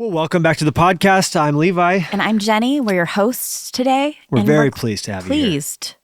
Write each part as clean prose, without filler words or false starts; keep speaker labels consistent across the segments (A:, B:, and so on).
A: Well, welcome back to the podcast. I'm Levi.
B: And I'm Jennie. We're your hosts today.
A: We're very pleased to have you here.
B: Pleased.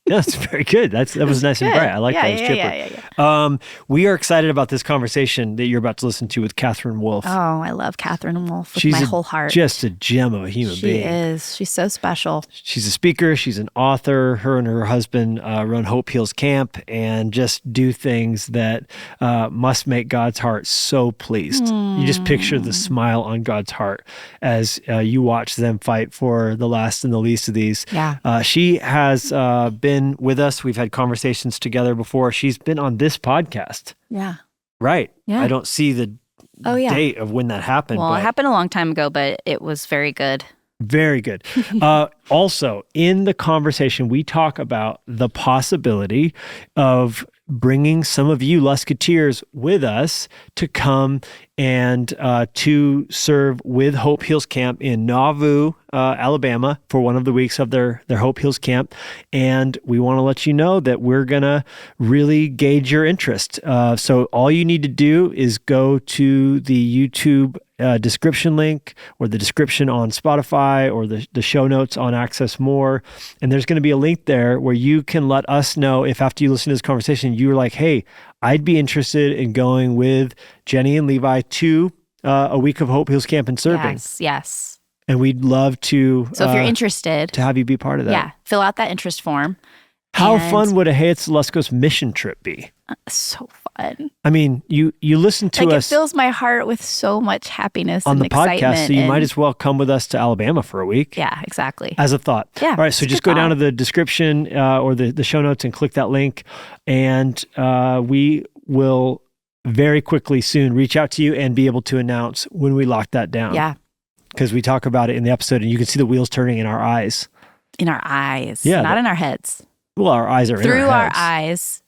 A: Yeah, that's very good. That was nice and bright. I like that. It was chipper. We are excited about this conversation that you're about to listen to with Katherine Wolf.
B: Oh, I love Katherine Wolf with my whole heart.
A: Just a gem of a human being.
B: She is. She's so special.
A: She's a speaker. She's an author. Her and her husband run Hope Heals Camp and just do things that must make God's heart so pleased. You just picture the smile on God's heart as you watch them fight for the last and the least of these.
B: Yeah.
A: She has been with us. We've had conversations together before. She's been on this podcast.
B: Yeah.
A: Right.
B: Yeah.
A: I don't see the date of when that happened.
B: Well, it happened a long time ago, but it was very good.
A: Very good. Also, in the conversation, we talk about the possibility of bringing some of you Lusketeers with us to come and to serve with Hope Heals Camp in Nauvoo, Alabama for one of the weeks of their Hope Heals Camp. And we want to let you know that we're going to really gauge your interest. So all you need to do is go to the YouTube description link or the description on Spotify or the show notes on Access More. And there's going to be a link there where you can let us know if after you listen to this conversation, you're like, hey, I'd be interested in going with Jennie and Levi to a week of Hope Heals Camp and serving.
B: Yes.
A: And we'd love to.
B: So if you're interested,
A: to have you be part of that.
B: Yeah. Fill out that interest form.
A: How fun would a Hey It's Luskos mission trip be?
B: So fun.
A: I mean, you listen to us.
B: It fills my heart with so much happiness
A: on
B: and
A: the podcast, so you
B: and
A: might as well come with us to Alabama for a week.
B: Yeah, exactly.
A: As a thought.
B: Yeah.
A: All right, so just go down to the description or the show notes and click that link, and we will very quickly soon reach out to you and be able to announce when we lock that down.
B: Yeah.
A: Because we talk about it in the episode, and you can see the wheels turning in our eyes.
B: In our eyes.
A: Yeah.
B: Not in our heads.
A: Well, our eyes are
B: through
A: in our
B: heads. Eyes.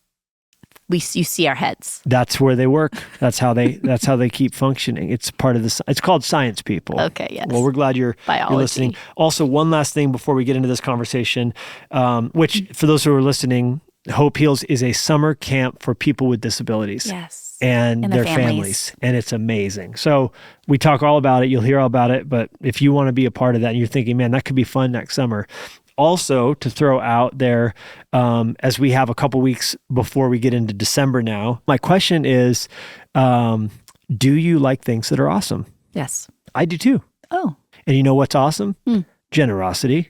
B: You see our heads.
A: That's where they work. That's how they keep functioning. It's part of the. It's called science, people.
B: Okay. Yes.
A: Well, we're glad you're listening. Also, one last thing before we get into this conversation, which for those who are listening, Hope Heals is a summer camp for people with disabilities.
B: Yes.
A: And their families. And it's amazing. So we talk all about it. You'll hear all about it. But if you want to be a part of that and you're thinking, man, that could be fun next summer. Also, to throw out there, as we have a couple weeks before we get into December now, my question is, do you like things that are awesome?
B: Yes.
A: I do too.
B: Oh.
A: And you know what's awesome? Generosity,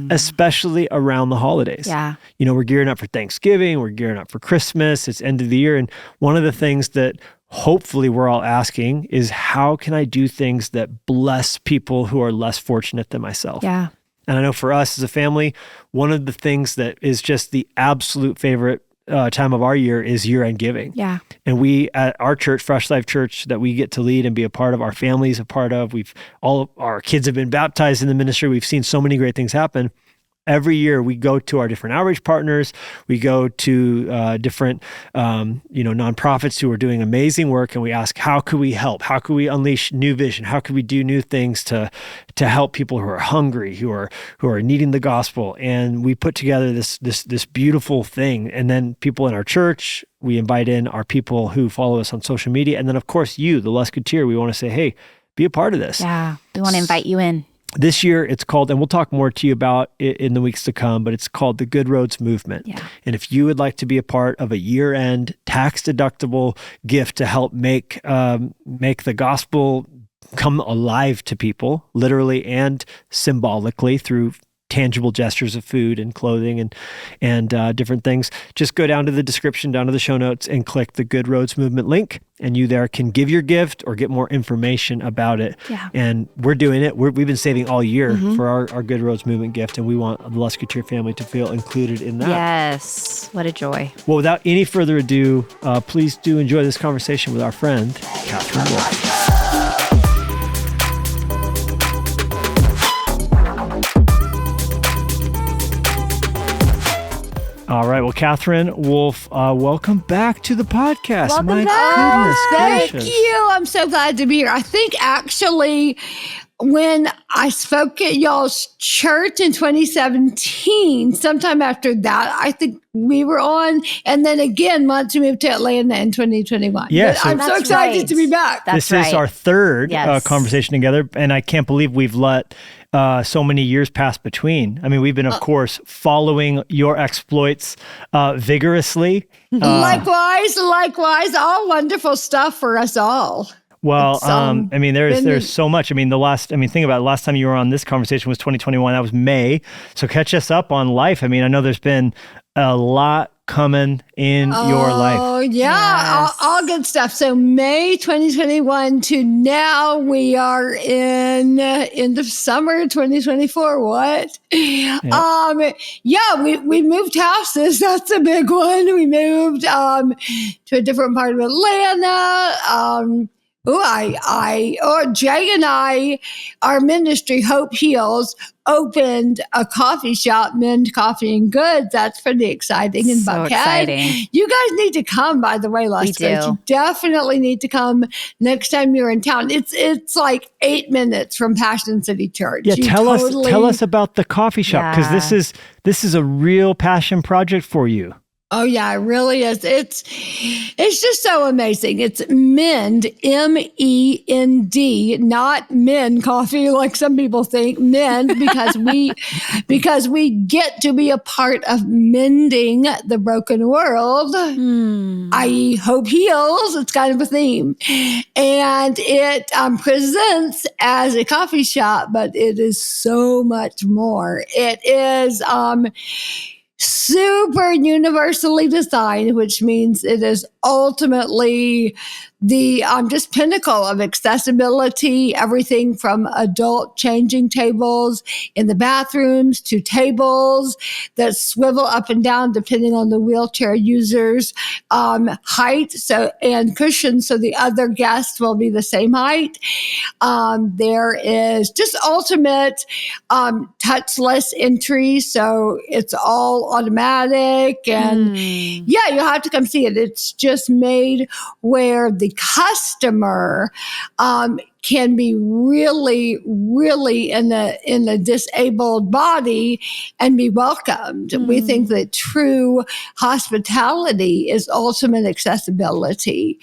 A: especially around the holidays.
B: Yeah.
A: You know, we're gearing up for Thanksgiving, we're gearing up for Christmas, it's end of the year. And one of the things that hopefully we're all asking is, how can I do things that bless people who are less fortunate than myself?
B: Yeah.
A: And I know for us as a family, one of the things that is just the absolute favorite time of our year is year-end giving.
B: Yeah.
A: And we at our church, Fresh Life Church, that we get to lead and be a part of, our family's a part of, all of our kids have been baptized in the ministry. We've seen so many great things happen. Every year we go to our different outreach partners, we go to different nonprofits who are doing amazing work, and we ask, how could we help? How could we unleash new vision? How could we do new things to help people who are hungry, who are needing the gospel? And we put together this beautiful thing. And then people in our church, we invite in our people who follow us on social media, and then of course you, the Lusketeer, we want to say, hey, be a part of this.
B: Yeah, we want to invite you in.
A: This year, it's called, and we'll talk more to you about it in the weeks to come, but it's called the Goodroads Movement.
B: Yeah.
A: And if you would like to be a part of a year-end tax-deductible gift to help make the gospel come alive to people, literally and symbolically through tangible gestures of food and clothing and different things, just go down to the description, down to the show notes, and click the Goodroads Movement link, and you there can give your gift or get more information about it.
B: Yeah.
A: And we're doing it. We've been saving all year for our Goodroads Movement gift, and we want the Lusketeer family to feel included in that.
B: Yes. What a joy.
A: Well, without any further ado, please do enjoy this conversation with our friend, Katherine Wolf. All right. Well, Katherine Wolf, welcome back to the podcast.
B: Welcome
A: My
B: back.
A: goodness
C: Thank
A: gracious.
C: you. I'm so glad to be here. I think actually when I spoke at y'all's church in 2017, sometime after that, I think we were on. And then again, once we moved to Atlanta in 2021.
A: Yeah,
C: but I'm so excited to be back.
A: This is our third conversation together. And I can't believe we've let so many years pass between. I mean, we've been, of course, following your exploits vigorously.
C: Likewise, all wonderful stuff for us all.
A: Well, I mean, there's so much. I mean, think about it. Last time you were on this conversation was 2021. That was May. So catch us up on life. I mean, I know there's been a lot coming in your life.
C: Oh, yeah.
B: Yes.
C: All good stuff. So May 2021 to now we are in end of summer 2024. What? Yeah. We moved houses. That's a big one. We moved to a different part of Atlanta. Jay and I, our ministry, Hope Heals, opened a coffee shop, Mend Coffee and Goods. That's pretty exciting in Buckhead.
B: Exciting.
C: You guys need to come, by the way, Luskos. You definitely need to come next time you're in town. It's like 8 minutes from Passion City Church.
A: Yeah, tell us about the coffee shop, because this is a real passion project for you.
C: Oh, yeah, it really is. It's just so amazing. It's Mend, MEND, not men coffee like some people think. Mend, because we get to be a part of mending the broken world, i.e. Hope Heals. It's kind of a theme. And it presents as a coffee shop, but it is so much more. It is super universally designed, which means it is ultimately the just pinnacle of accessibility, everything from adult changing tables in the bathrooms to tables that swivel up and down depending on the wheelchair user's height and cushions, so the other guests will be the same height. There is just ultimate touchless entry, so it's all automatic, and you'll have to come see it. It's just made where the customer can be really, really in a disabled body and be welcomed. We think that true hospitality is ultimate accessibility.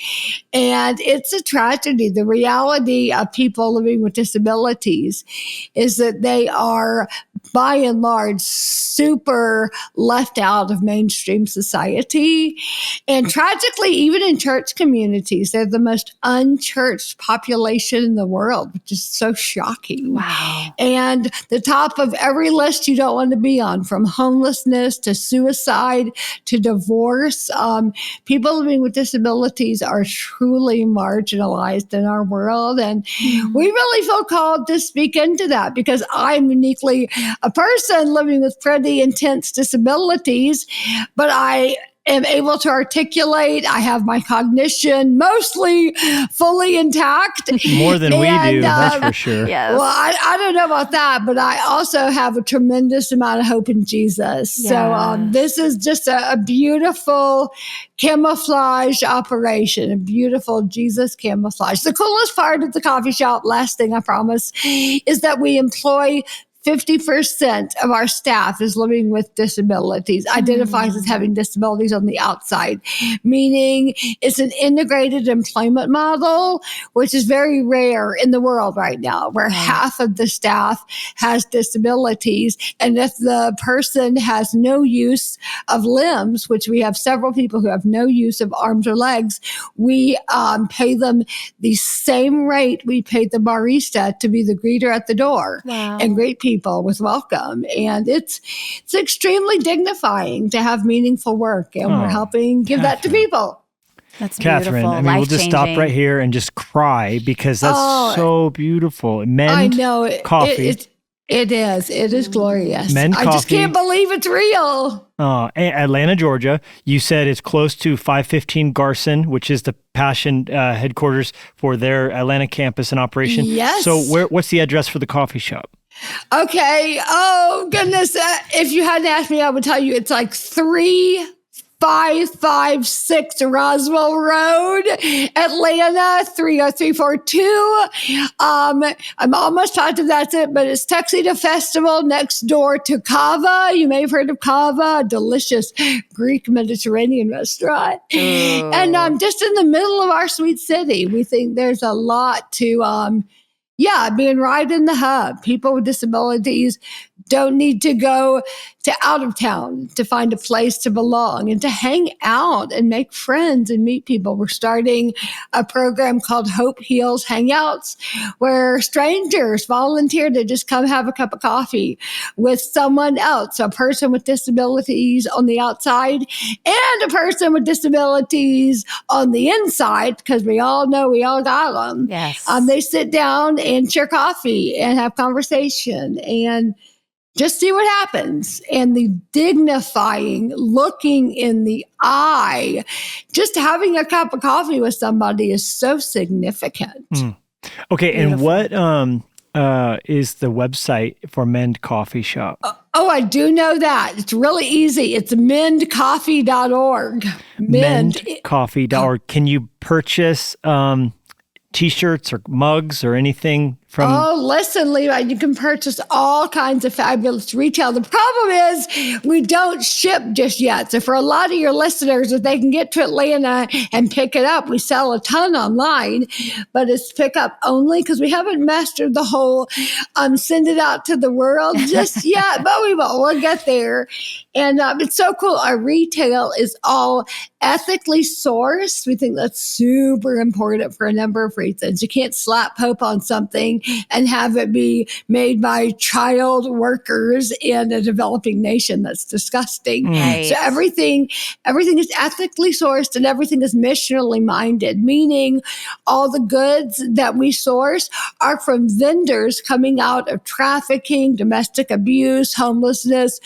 C: And it's a tragedy. The reality of people living with disabilities is that they are, by and large, super left out of mainstream society. And tragically, even in church communities, they're the most unchurched population in the world, which is so shocking.
B: Wow.
C: And the top of every list you don't want to be on, from homelessness to suicide to divorce. People living with disabilities are truly marginalized in our world. And we really feel called to speak into that, because I'm uniquely a person living with pretty intense disabilities, but I am able to articulate. I have my cognition mostly fully intact.
A: More than we do, that's for sure.
B: Yes.
C: Well, I don't know about that, but I also have a tremendous amount of hope in Jesus.
B: Yeah.
C: So this is just a beautiful camouflage operation, a beautiful Jesus camouflage. The coolest part of the coffee shop, last thing I promise, is that we employ 50% of our staff is living with disabilities, identifies as having disabilities on the outside, meaning it's an integrated employment model, which is very rare in the world right now, where half of the staff has disabilities. And if the person has no use of limbs, which we have several people who have no use of arms or legs, we pay them the same rate we paid the barista to be the greeter at the door and greet people with welcome. And it's extremely dignifying to have meaningful work, and we're helping give that to people.
B: That's
A: Katherine,
B: beautiful.
A: I mean, we'll just stop right here and just cry, because that's so beautiful.
C: I know
A: coffee.
C: It is glorious.
A: Mend
C: I just can't believe it's real.
A: Atlanta, Georgia. You said it's close to 515 Garson, which is the Passion headquarters for their Atlanta campus and operation.
C: Yes.
A: So what's the address for the coffee shop?
C: Okay. Oh, goodness. If you hadn't asked me, I would tell you it's like 3 556 Roswell Road, Atlanta, 30342. I'm almost positive that's it, but it's Tuxedo Festival next door to Kava. You may have heard of Kava, a delicious Greek Mediterranean restaurant.
B: Ooh.
C: And just in the middle of our sweet city, we think there's a lot to, being right in the hub. People with disabilities don't need to go to out of town to find a place to belong and to hang out and make friends and meet people. We're starting a program called Hope Heals Hangouts, where strangers volunteer to just come have a cup of coffee with someone else, a person with disabilities on the outside and a person with disabilities on the inside, because we all know we all got them.
B: Yes.
C: They sit down and share coffee and have conversation and just see what happens. And the dignifying, looking in the eye, just having a cup of coffee with somebody is so significant.
A: Okay,
B: Beautiful.
A: and what is the website for Mend Coffee Shop?
C: Oh, I do know that. It's really easy. It's mendcoffee.org.
A: Mendcoffee.org. Can you purchase T-shirts or mugs or anything from?
C: Oh, listen, Levi, you can purchase all kinds of fabulous retail. The problem is we don't ship just yet. So for a lot of your listeners, if they can get to Atlanta and pick it up, we sell a ton online, but it's pick up only because we haven't mastered the whole send it out to the world just yet, but we will. We'll get there. And it's so cool. Our retail is all ethically sourced. We think that's super important for a number of reasons. You can't slap hope on something and have it be made by child workers in a developing nation. That's disgusting.
B: Right.
C: So everything is ethically sourced and everything is missionally minded, meaning all the goods that we source are from vendors coming out of trafficking, domestic abuse, homelessness,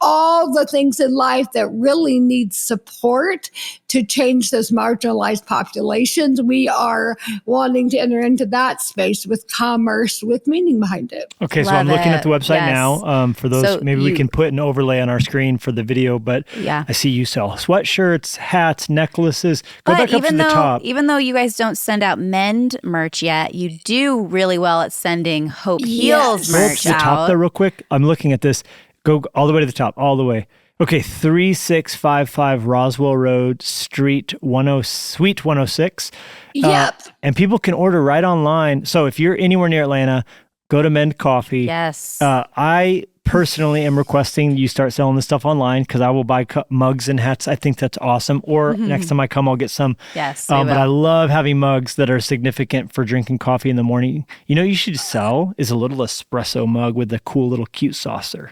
C: all the things in life that really need support to change those marginalized populations. We are wanting to enter into that space with commerce, with meaning behind it.
A: Okay, so
B: Love
A: I'm looking
B: it.
A: at the website
B: Yes.
A: now. For those,
B: So
A: maybe we can put an overlay on our screen for the video, but
B: Yeah.
A: I see you sell sweatshirts, hats, necklaces. Go
B: But
A: back up to the top.
B: even though you guys don't send out Mend merch yet, you do really well at sending Hope Heals
C: Yes.
A: Go up
B: merch
A: to the top
B: out.
A: there real quick. I'm looking at this. Go all the way to the top, all the way. Okay, 3655 Roswell Road, Suite 106.
C: Yep.
A: And people can order right online. So if you're anywhere near Atlanta, go to Mend Coffee.
B: Yes.
A: I personally am requesting you start selling this stuff online because I will buy mugs and hats. I think that's awesome. Or next time I come, I'll get some.
B: Yes,
A: But
B: we will.
A: I love having mugs that are significant for drinking coffee in the morning. You know, you should sell is a little espresso mug with a cool little cute saucer.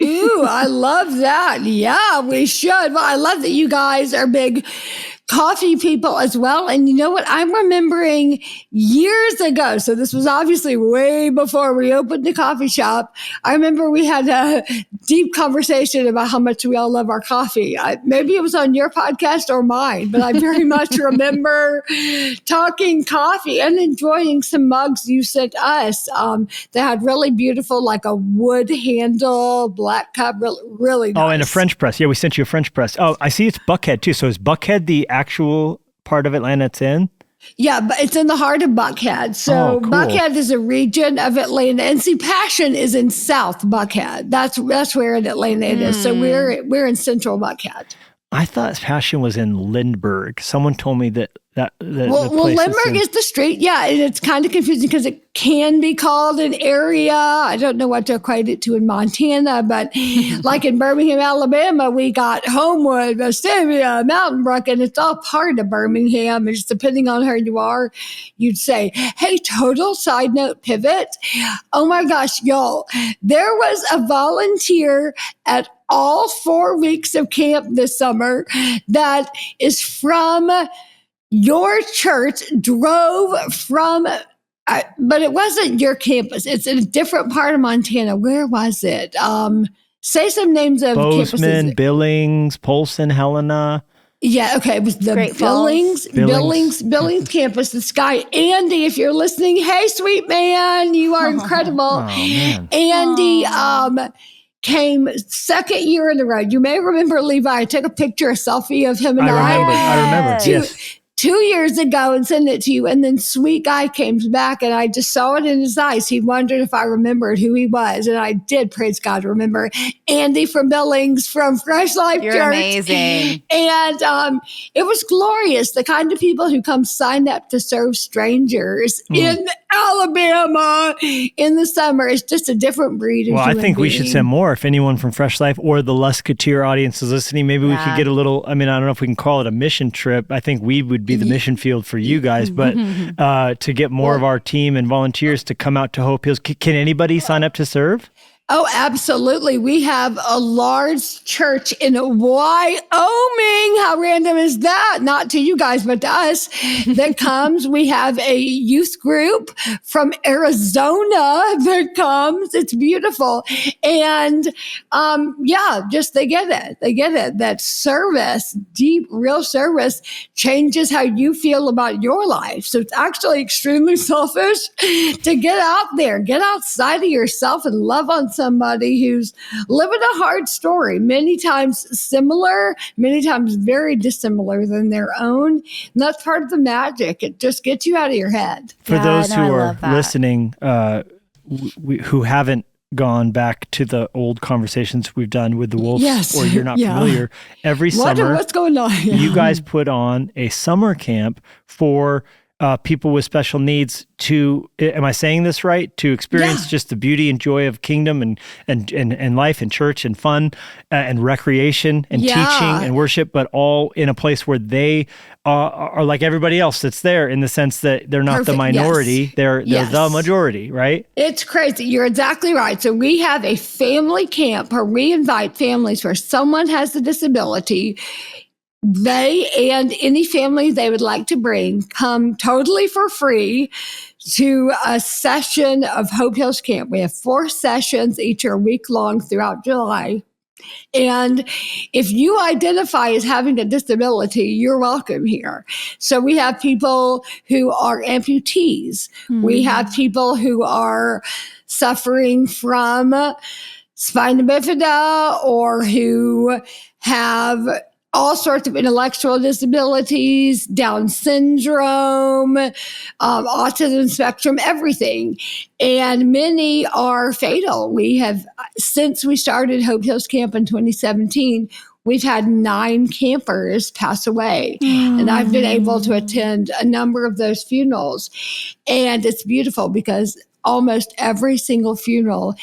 C: Ooh, I love that. Yeah, we should. Well, I love that you guys are big coffee people as well. And you know what? I'm remembering years ago. So this was obviously way before we opened the coffee shop. I remember we had a deep conversation about how much we all love our coffee. Maybe it was on your podcast or mine, but I very much remember talking coffee and enjoying some mugs you sent us. They had really beautiful, like a wood handle, black cup, really nice.
A: Oh, and a French press. Yeah, we sent you a French press. Oh, I see it's Buckhead too. So is Buckhead the actual part of Atlanta it's in?
C: Yeah, but it's in the heart of Buckhead. So
A: Oh, cool.
C: Buckhead is a region of Atlanta, and see, Passion is in South Buckhead. That's where in Atlanta it is. So we're in Central Buckhead.
A: I thought Passion was in Lindbergh. Someone told me that
C: Well,
A: the place
C: Lindbergh is the street. Yeah, and it's kind of confusing because it can be called an area. I don't know what to equate it to in Montana, but like in Birmingham, Alabama, we got Homewood, Vestavia, Mountain Brook, and it's all part of Birmingham. And just depending on who you are, you'd say, hey, total side note pivot. Oh my gosh, y'all, there was a volunteer at all 4 weeks of camp this summer that is from your church, drove from, but it wasn't your campus. It's in a different part of Montana. Where was it? Say some names of
A: Bozeman,
C: campuses.
A: Billings, Polson, Helena.
C: Yeah, okay. It was the
B: Great Falls.
C: Billings campus. This guy, Andy, if you're listening, hey, sweet man, you are incredible.
A: Oh, man.
C: Andy came second year in a row. You may remember Levi. I took a picture, a selfie of him and
A: I remember. Yes.
C: 2 years ago and sent it to you. And then sweet guy came back and I just saw it in his eyes. He wondered if I remembered who he was. And I did, praise God, remember Andy from Billings from Fresh Life
B: You're
C: Church.
B: amazing.
C: And it was glorious. The kind of people who come sign up to serve strangers in Alabama in the summer. It's just a different breed of
A: Well, I
C: human
A: think we
C: being.
A: should send more. If anyone from Fresh Life or the Lusketeer audience is listening, maybe we could get a little, I don't know if we can call it a mission trip. I think we would be the mission field for you guys, but to get more of our team and volunteers to come out to Hope Hills. Can anybody sign up to serve?
C: Oh, absolutely. We have a large church in Wyoming. How random is that? Not to you guys, but to us that comes. We have a youth group from Arizona that comes. It's beautiful. And just they get it. They get it. That service, deep, real service changes how you feel about your life. So it's actually extremely selfish to get out there, get outside of yourself and love on somebody who's living a hard story, many times similar, many times very dissimilar than their own. And that's part of the magic. It just gets you out of your head.
A: For those who are listening, who haven't gone back to the old conversations we've done with the Wolves, or you're not familiar, every summer,
C: what's going on?
A: You guys put on a summer camp for people with special needs to, am I saying this right? To experience just the beauty and joy of kingdom and life and church and fun and recreation and teaching and worship, but all in a place where they are like everybody else that's there, in the sense that they're not the minority, they're the majority, right?
C: It's crazy. You're exactly right. So we have a family camp where we invite families where someone has a disability. They and any family they would like to bring come totally for free to a session of Hope Hills Camp. We have 4 sessions, each are a week long throughout July. And if you identify as having a disability, you're welcome here. So we have people who are amputees. We have people who are suffering from spina bifida or who have all sorts of intellectual disabilities, Down syndrome, autism spectrum, everything. And many are fatal. We have, since we started Hope Hills Camp in 2017, we've had 9 campers pass away. And I've been able to attend a number of those funerals. And it's beautiful because almost every single funeral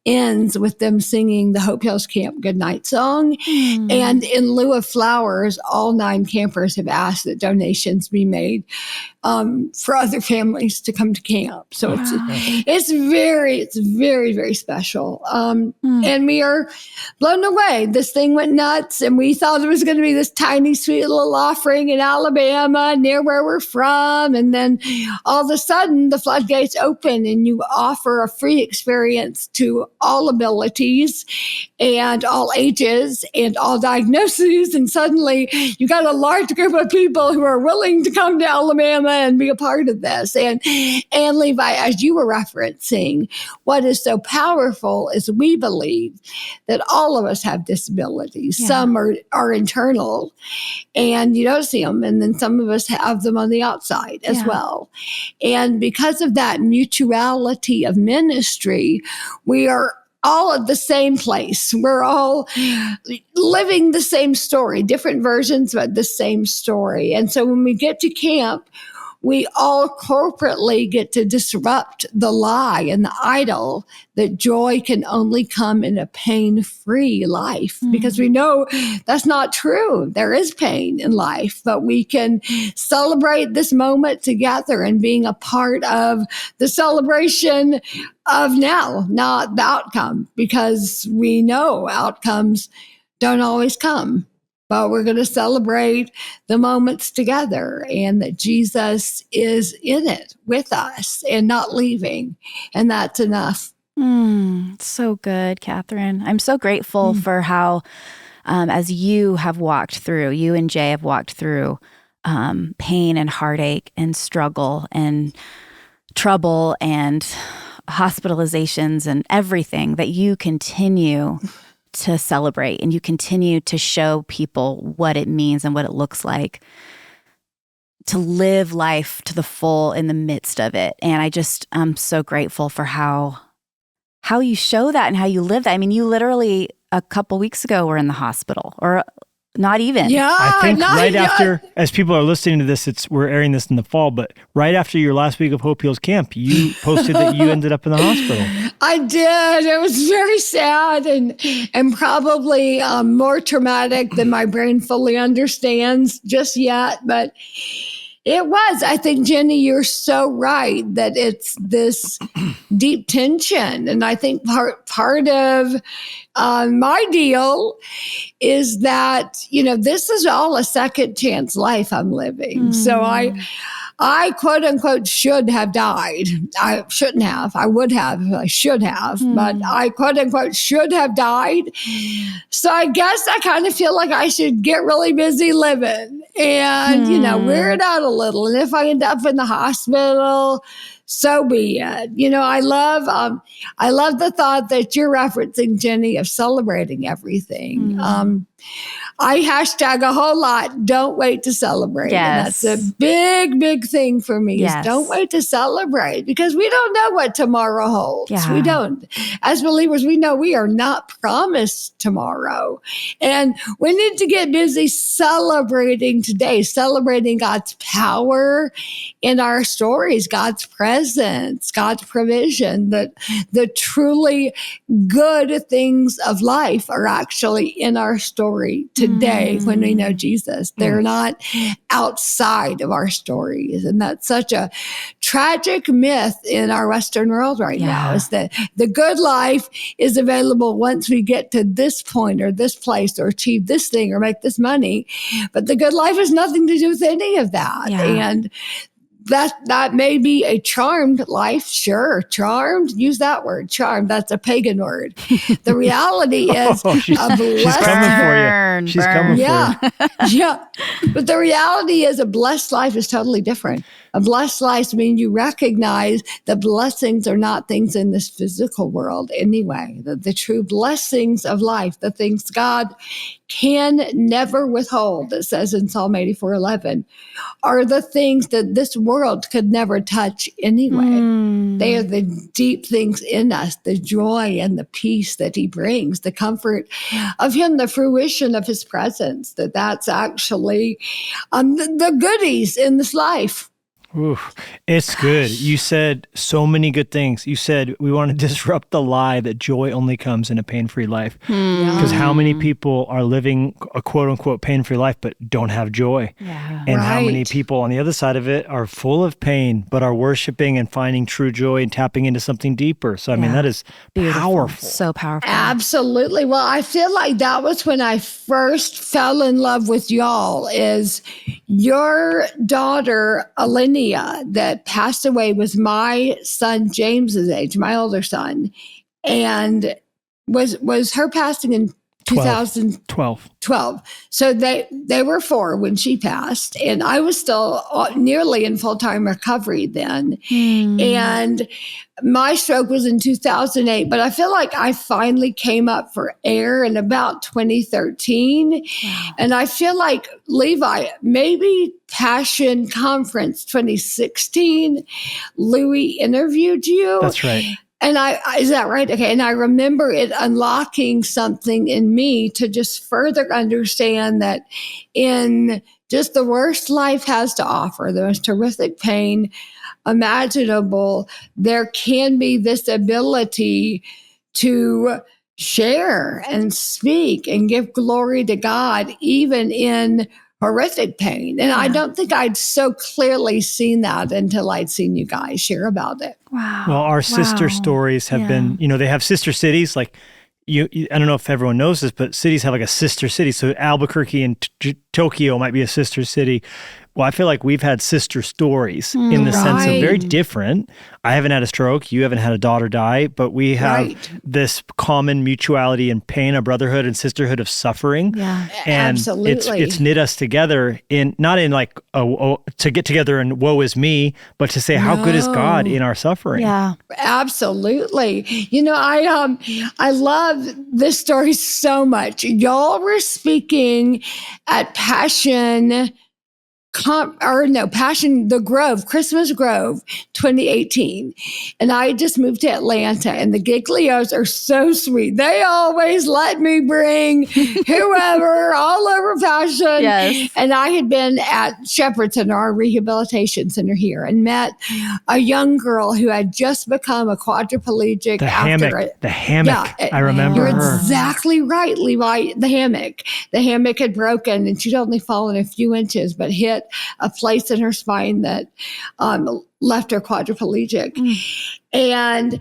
C: ends with them singing the Hope Hills Camp Goodnight song. And in lieu of flowers, all 9 campers have asked that donations be made for other families to come to camp. So it's very, very special. And we are blown away. This thing went nuts, and we thought it was going to be this tiny, sweet little offering in Alabama near where we're from. And then all of a sudden the floodgates open and you offer a free experience to all abilities and all ages and all diagnoses. And suddenly you got a large group of people who are willing to come to Alabama and be a part of this. And Levi, as you were referencing, what is so powerful is we believe that all of us have disabilities. Some are internal and you don't see them. And then some of us have them on the outside as well. And because of that mutuality of ministry, we are all at the same place. We're all living the same story, different versions, but the same story. And so when we get to camp, we all corporately get to disrupt the lie and the idol that joy can only come in a pain-free life, because we know that's not true. There is pain in life, but we can celebrate this moment together and being a part of the celebration of now, not the outcome, because we know outcomes don't always come. But we're going to celebrate the moments together and that Jesus is in it with us and not leaving. And that's enough.
B: So good, Katherine. I'm so grateful for how, as you have walked through, you and Jay have walked through pain and heartache and struggle and trouble and hospitalizations and everything, that you continue to celebrate and you continue to show people what it means and what it looks like to live life to the full in the midst of it. And I'm so grateful for how you show that and how you live that. I mean, you literally a couple weeks ago were in the hospital, or not even.
C: Yeah,
A: I think after, as people are listening to this, we're airing this in the fall, but right after your last week of Hope Heals Camp, you posted that you ended up in the hospital.
C: I did. It was very sad and probably more traumatic than my brain fully understands just yet. But it was. I think, Jennie, you're so right that it's this deep tension. And I think part of my deal is that, this is all a second chance life I'm living. So I quote unquote should have died. I shouldn't have. I would have. I should have. But I quote unquote should have died. So I guess I kind of feel like I should get really busy living and, wear it out a little. And if I end up in the hospital, so be it. I love the thought that you're referencing, Jennie, of celebrating everything. I hashtag a whole lot, don't wait to celebrate.
B: Yes.
C: And that's a big, big thing for me is don't wait to celebrate, because we don't know what tomorrow holds.
B: Yeah.
C: We don't. As believers, we know we are not promised tomorrow. And we need to get busy celebrating today, celebrating God's power in our stories, God's presence, God's provision, that the truly good things of life are actually in our story today when we know Jesus. They're not outside of our stories. And that's such a tragic myth in our Western world right now, is that the good life is available once we get to this point or this place or achieve this thing or make this money. But the good life has nothing to do with any of that.
B: Yeah.
C: And that may be a charmed life. Sure. Charmed. Use that word. Charmed. That's a pagan word. The reality is
A: she's coming for you. She's coming for you.
C: Yeah. But the reality is a blessed life is totally different. A blessed life means you recognize the blessings are not things in this physical world anyway. The true blessings of life, the things God can never withhold, it says in Psalm 84:11, are the things that this world could never touch anyway. They are the deep things in us, the joy and the peace that he brings, the comfort of him, the fruition of his presence, that's actually the goodies in this life.
A: Ooh, it's good. You said so many good things. You said we want to disrupt the lie that joy only comes in a pain-free life. Because how many people are living a quote-unquote pain-free life but don't have joy?
B: Yeah.
A: And how many people on the other side of it are full of pain but are worshiping and finding true joy and tapping into something deeper. So, I mean, that is powerful.
B: So powerful.
C: Absolutely. Well, I feel like that was when I first fell in love with y'all, is your daughter, Alinea, that passed away, was my son James's age, my older son, and was her passing in 2012. So they were 4 when she passed, and I was still nearly in full-time recovery then. And my stroke was in 2008, but I feel like I finally came up for air in about 2013. Wow. And I feel like, Levi, maybe Passion Conference 2016, Louis interviewed you.
A: That's right.
C: And is that right? Okay. And I remember it unlocking something in me to just further understand that in just the worst life has to offer, the most horrific pain imaginable, there can be this ability to share and speak and give glory to God, even in horrific pain. And I don't think I'd so clearly seen that until I'd seen you guys share about it.
B: Wow.
A: Well, our sister stories have been, they have sister cities. Like you, I don't know if everyone knows this, but cities have like a sister city. So Albuquerque and Tokyo might be a sister city. I feel like we've had sister stories in the sense of very different. I haven't had a stroke. You haven't had a daughter die, but we have this common mutuality and pain, a brotherhood and sisterhood of suffering.
B: Yeah,
A: and
C: absolutely.
A: It's knit us together not in like to get together and woe is me, but to say how good is God in our suffering.
B: Yeah,
C: absolutely. You know, I love this story so much. Y'all were speaking at Passion, the Grove, Christmas Grove, 2018. And I just moved to Atlanta, and the Giglios are so sweet. They always let me bring whoever all over Passion.
B: Yes.
C: And I had been at Shepherdson, our rehabilitation center here, and met a young girl who had just become a quadriplegic
A: The hammock.
C: Yeah,
A: I remember
C: you're
A: her.
C: exactly right, Levi. The hammock. The hammock had broken, and she'd only fallen a few inches, but hit a place in her spine that left her quadriplegic. And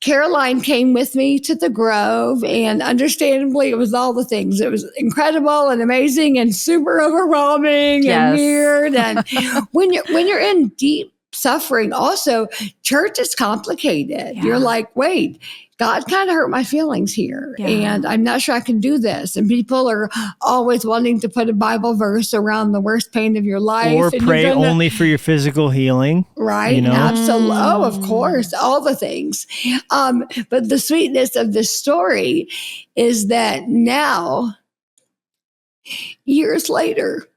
C: Caroline came with me to the Grove, and understandably, it was all the things. It was incredible and amazing and super overwhelming and weird. And when you're in deep suffering, also, church is complicated. You're like, wait, God kind of hurt my feelings here, and I'm not sure I can do this. And people are always wanting to put a Bible verse around the worst pain of your life.
A: Or
C: and
A: pray only for your physical healing.
C: Right.
A: You know?
C: Absolutely. Oh, of course. All the things. But the sweetness of this story is that now, years later,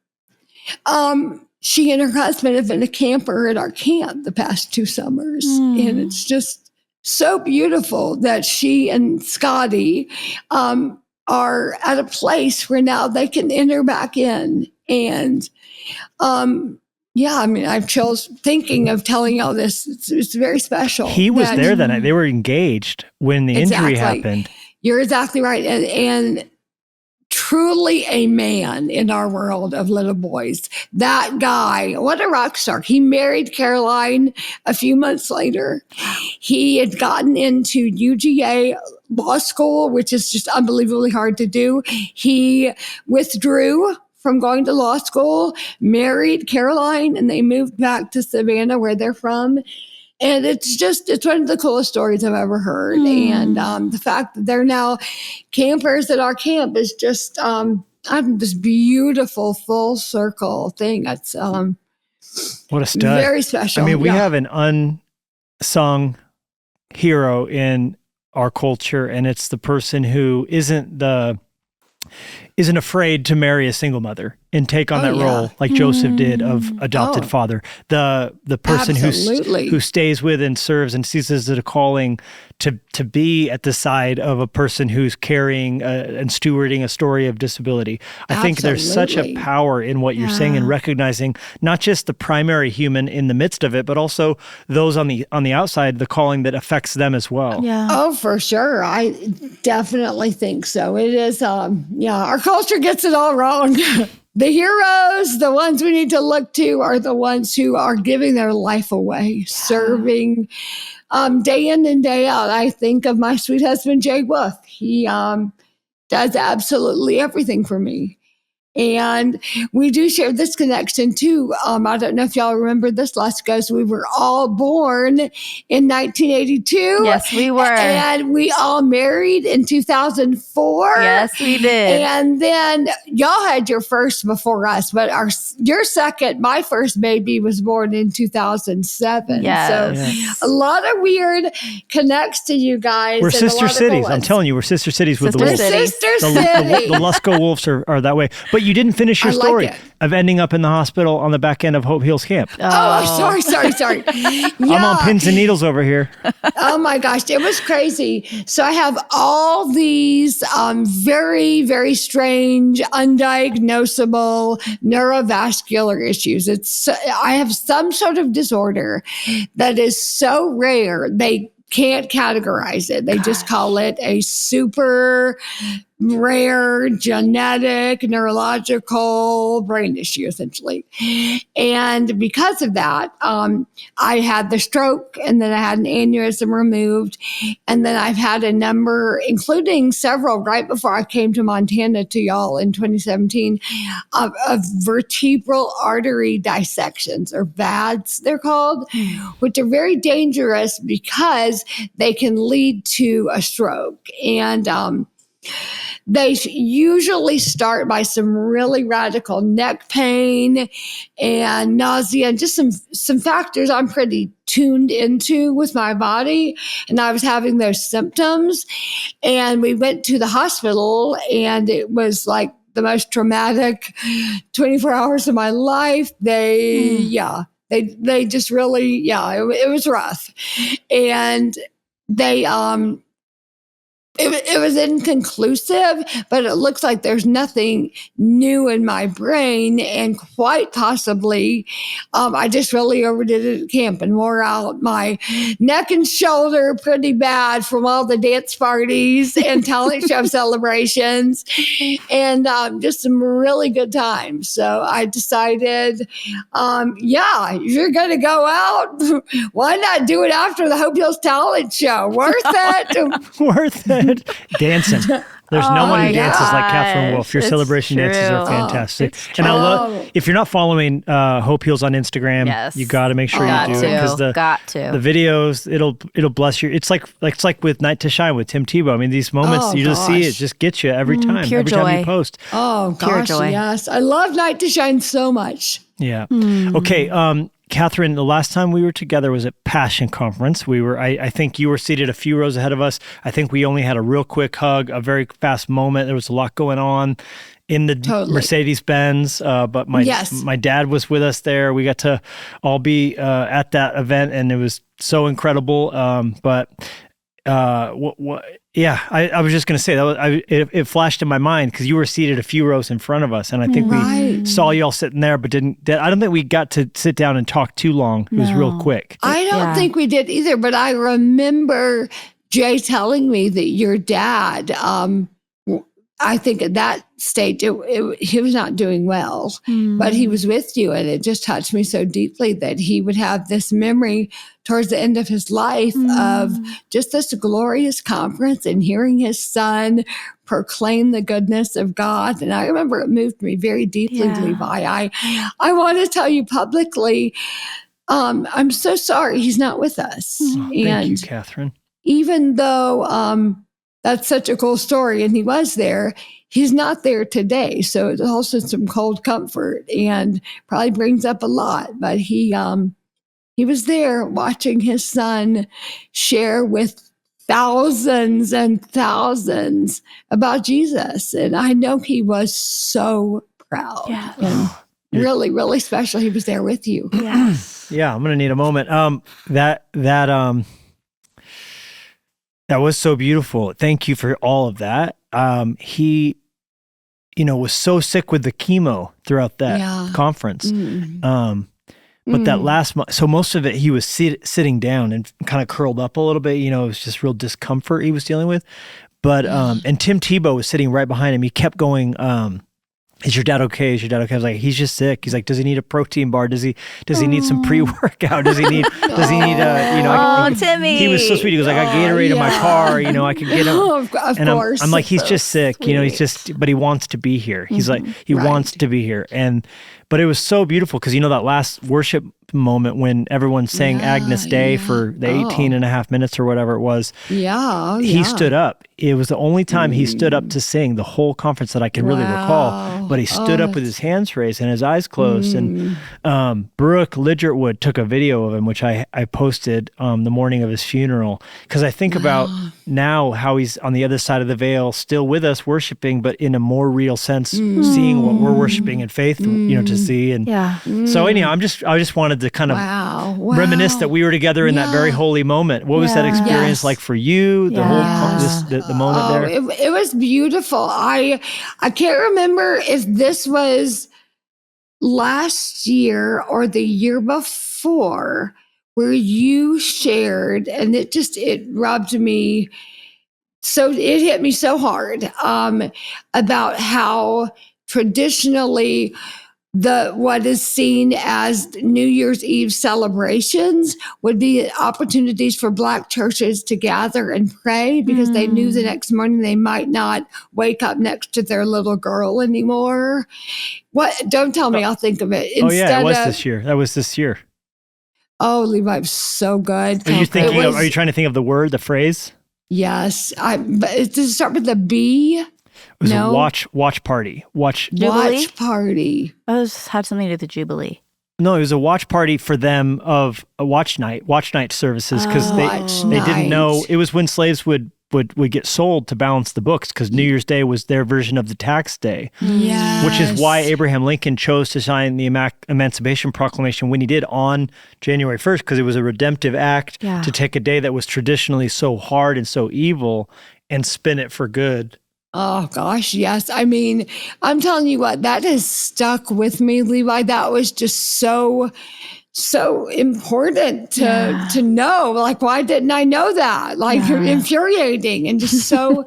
C: she and her husband have been a camper at our camp the past 2 summers. And it's just so beautiful that she and Scotty are at a place where now they can enter back in. And I mean, I've chills thinking of telling y'all this. It's very special.
A: He was there that night. They were engaged when the injury happened.
C: You're exactly right. And truly a man in our world of little boys. That guy, what a rock star. He married Caroline a few months later. He had gotten into UGA law school, which is just unbelievably hard to do. He withdrew from going to law school, married Caroline, and they moved back to Savannah, where they're from. And it's one of the coolest stories I've ever heard. And the fact that they're now campers at our camp is just this beautiful full circle thing. That's
A: what a stud.
C: Very special.
A: I mean, we have an unsung hero in our culture, and it's the person who isn't afraid to marry a single mother and take on that role like Joseph did of adopted father. The person who stays with and serves and sees as a calling to be at the side of a person who's carrying and stewarding a story of disability. I think there's such a power in what you're saying and recognizing not just the primary human in the midst of it, but also those on the outside, the calling that affects them as well.
B: Yeah.
C: Oh, for sure. I definitely think so. It is, our culture gets it all wrong. The heroes, the ones we need to look to, are the ones who are giving their life away, serving day in and day out. I think of my sweet husband, Jay Wolf. He does absolutely everything for me. And we do share this connection too. I don't know if y'all remember this, Luskos. We were all born in 1982.
B: Yes, we were.
C: And we all married in 2004.
B: Yes, we did.
C: And then y'all had your first before us, but your second, my first baby, was born in 2007.
B: Yes.
C: So a lot of weird connects to you guys.
A: We're sister cities. I'm telling you, we're sister cities with the Wolves.
C: Sister City.
A: The Lusko Wolves are that way. But you didn't finish your story of ending up in the hospital on the back end of Hope Heals Camp.
C: Oh, sorry.
A: I'm on pins and needles over here.
C: Oh my gosh, it was crazy. So I have all these very, very strange, undiagnosable neurovascular issues. I have some sort of disorder that is so rare they can't categorize it. They just call it a super rare genetic, neurological brain issue, essentially. And because of that, I had the stroke, and then I had an aneurysm removed. And then I've had a number, including several right before I came to Montana to y'all in 2017, of vertebral artery dissections, or VADs, they're called, which are very dangerous because they can lead to a stroke. And they usually start by some really radical neck pain and nausea, and just some factors I'm pretty tuned into with my body. And I was having those symptoms, and we went to the hospital, and it was like the most traumatic 24 hours of my life. They just really, it was rough. And they, it was inconclusive, but it looks like there's nothing new in my brain. And quite possibly, I just really overdid it at camp and wore out my neck and shoulder pretty bad from all the dance parties and talent show celebrations, and just some really good times. So I decided, you're going to go out, why not do it after the Hope Hills talent show? Worth it.
A: Worth it. Dancing. There's no one who dances like Katherine Wolf. Your
B: It's
A: celebration dances are fantastic. And I love, if you're not following Hope Heals on Instagram, you got to make sure you do it, because the videos, it'll bless you. It's like with Night to Shine with Tim Tebow. I mean, these moments you just see, it just gets you every time. Every time you post.
C: Oh gosh, yes. I love Night to Shine so much.
A: Yeah. Okay. Katherine, the last time we were together was at Passion Conference. I think you were seated a few rows ahead of us. I think we only had a real quick hug, a very fast moment. There was a lot going on in the Mercedes-Benz, but my dad was with us there. We got to all be at that event, and it was so incredible. I was just going to say that it flashed in my mind because you were seated a few rows in front of us, and I think we saw you all sitting there, but I don't think we got to sit down and talk too long. It was real quick.
C: I don't think we did either, but I remember Jay telling me that your dad, I think at that stage, he was not doing well, but he was with you. And it just touched me so deeply that he would have this memory towards the end of his life of just this glorious conference and hearing his son proclaim the goodness of God. And I remember it moved me very deeply, Levi. I want to tell you publicly, I'm so sorry he's not with us.
A: Thank you, Katherine.
C: Even though that's such a cool story, and he was there, he's not there today. So it's also some cold comfort and probably brings up a lot. But he was there watching his son share with thousands and thousands about Jesus. And I know he was so proud. And really, really special. He was there with you.
A: Yeah, I'm going to need a moment. That was so beautiful. Thank you for all of that. He, was so sick with the chemo throughout that conference. But that last month, so most of it, he was sitting down and kind of curled up a little bit. It was just real discomfort he was dealing with. But, and Tim Tebow was sitting right behind him. He kept going, is your dad okay? Is your dad okay? I was like, he's just sick. He's like, does he need a protein bar? Does he need some pre-workout? Does he need,
B: Timmy.
A: He was so sweet. He goes like, I Gatorade in my car, I could get him.
C: Of course.
A: I'm like, he's just sick, but he wants to be here. He's like, he wants to be here. But it was so beautiful because, that last worship moment when everyone sang Agnus Dei for the 18 and a half minutes or whatever it was. He stood up. It was the only time he stood up to sing the whole conference that I can really recall. But he stood up with his hands raised and his eyes closed. And Brooke Lidgertwood took a video of him, which I posted the morning of his funeral. Because I think about now how he's on the other side of the veil, still with us worshiping, but in a more real sense, seeing what we're worshiping in faith, to see. And so anyhow, I just wanted to kind of reminisce that we were together in that very holy moment. What was that experience like for you? The whole the moment there.
C: It was beautiful. I can't remember if this was last year or the year before where you shared, and it rubbed me so it hit me so hard about how traditionally what is seen as New Year's Eve celebrations would be opportunities for Black churches to gather and pray because they knew the next morning they might not wake up next to their little girl anymore. What? Don't tell me I'll think of it.
A: Instead it was this year. That was this year.
C: Oh, Levi, so good.
A: Are you are you trying to think of the word, the phrase?
C: Yes. Does it start with a B?
A: It was a watch party. Watch
C: party.
B: Oh, it had something to do with the Jubilee.
A: No, it was a watch party for them of a watch night services because they didn't know. It was when slaves would get sold to balance the books because New Year's Day was their version of the tax day.
C: Yes.
A: Which is why Abraham Lincoln chose to sign the Emancipation Proclamation when he did on January 1st, because it was a redemptive act to take a day that was traditionally so hard and so evil and spin it for good.
C: Oh, gosh, yes. I mean, I'm telling you what, that has stuck with me, Levi. That was just so important to know. Like, why didn't I know that? Like, infuriating and just so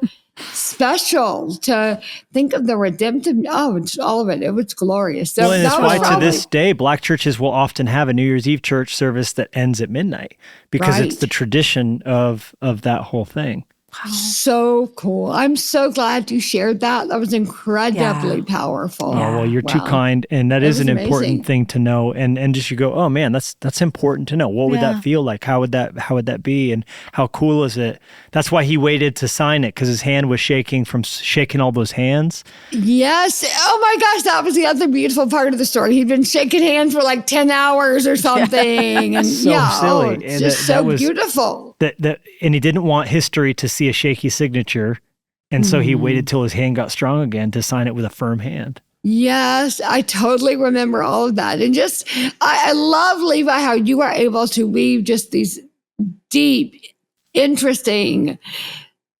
C: special to think of the redemptive. Oh, it's all of it. It was glorious. So
A: and that's why to this day, Black churches will often have a New Year's Eve church service that ends at midnight because it's the tradition of that whole thing.
C: Wow. So cool. I'm so glad you shared that. That was incredibly powerful.
A: Oh, well, you're too kind. And that is an important thing to know. And just you go, oh man, that's important to know. What would that feel like? How would that be? And how cool is it? That's why he waited to sign it, because his hand was shaking from shaking all those hands.
C: Yes. Oh my gosh, that was the other beautiful part of the story. He'd been shaking hands for like 10 hours or something. And
A: so silly.
C: It's just so beautiful.
A: And he didn't want history to see a shaky signature. And so he waited till his hand got strong again to sign it with a firm hand.
C: Yes, I totally remember all of that. And just, I love, Levi, how you are able to weave just these deep, interesting,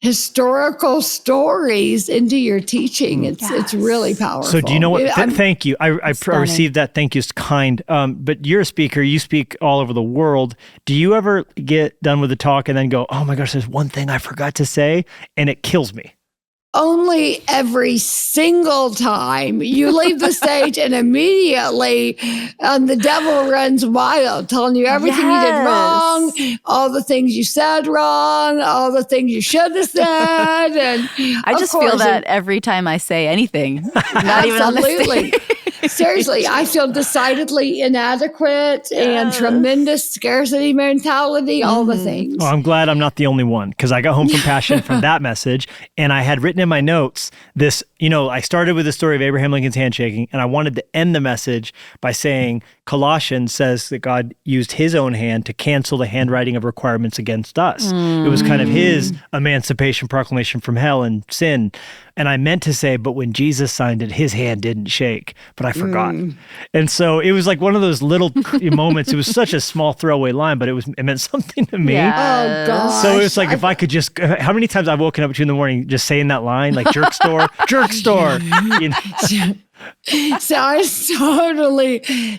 C: historical stories into your teaching. It's really powerful.
A: So do you know what? Thank you. I received that. Thank you. It's kind. But you're a speaker. You speak all over the world. Do you ever get done with the talk and then go, oh my gosh, there's one thing I forgot to say, and it kills me?
C: Only every single time you leave the stage and immediately the devil runs wild, telling you everything you did wrong, all the things you said wrong, all the things you should have said. And
B: I just feel that every time I say anything, not even on the stage.
C: Seriously, I feel decidedly inadequate and tremendous scarcity mentality, all the things.
A: Well, I'm glad I'm not the only one, because I got home from Passion from that message, and I had written in my notes this, I started with the story of Abraham Lincoln's handshaking, and I wanted to end the message by saying Colossians says that God used his own hand to cancel the handwriting of requirements against us. It was kind of his emancipation proclamation from hell and sin. And I meant to say, but when Jesus signed it, his hand didn't shake, but I forgot. And so it was like one of those little moments. It was such a small throwaway line, but it meant something to me.
C: Oh, gosh.
A: So it's like, if I could just, how many times I've woken up at 2 a.m. just saying that line, like jerk store, jerk store.
C: So I